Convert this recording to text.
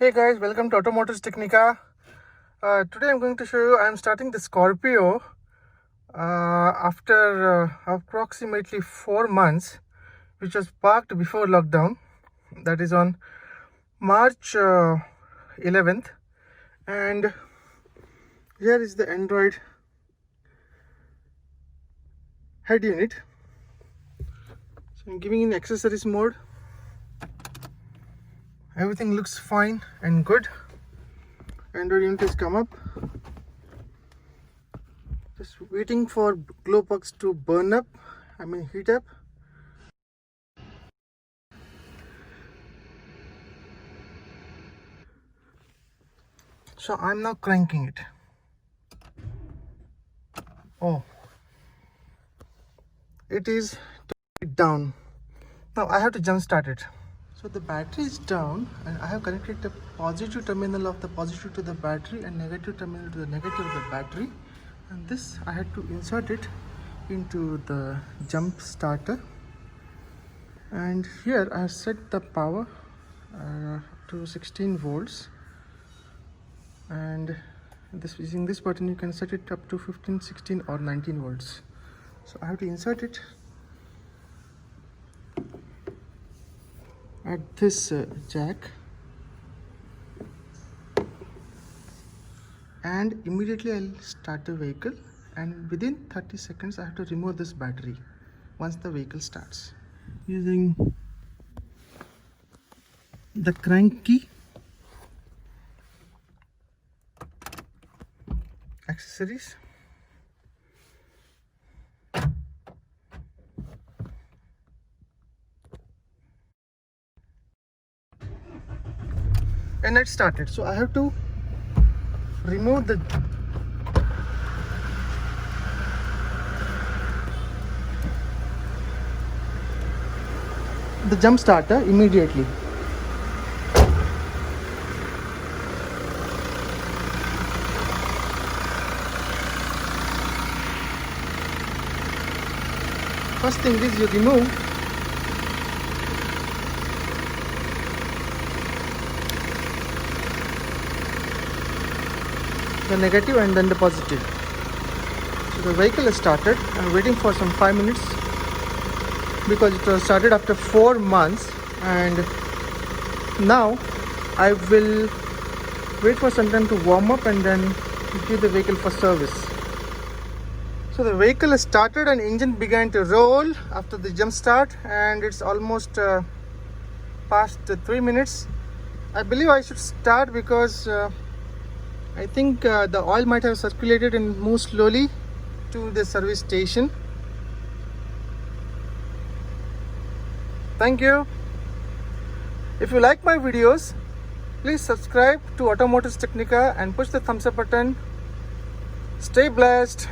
Hey guys, welcome to Automotive Technica. Today I'm going to show you I'm starting the Scorpio after approximately 4 months, which was parked before lockdown. That is on March 11th. And here is the Android head unit. So I'm giving in accessories mode. Everything looks fine and good. Android unit has come up. Just waiting for glow pucks to burn up, heat up. So I'm now cranking it. Oh, it is down. Now I have to jump start it. So the battery is down and I have connected the positive terminal of the positive to the battery and negative terminal to the negative of the battery, and this I had to insert it into the jump starter. And here I have set the power to 16 volts, and using this button you can set it up to 15, 16 or 19 volts. So I have to insert it at this jack, and immediately I'll start the vehicle, and within 30 seconds I have to remove this battery once the vehicle starts, using the crank key, accessories, and it started. So I have to remove the jump starter immediately. First thing is you remove the negative and then the positive. So the vehicle is started. I'm waiting for some 5 minutes because it was started after 4 months, and now I will wait for some time to warm up and then give the vehicle for service. So the vehicle is started and engine began to roll after the jump start, and it's almost past 3 minutes. I believe I should start because I think the oil might have circulated and moved slowly to the service station. Thank you. If you like my videos, please subscribe to Automotive Technica and push the thumbs up button. Stay blessed.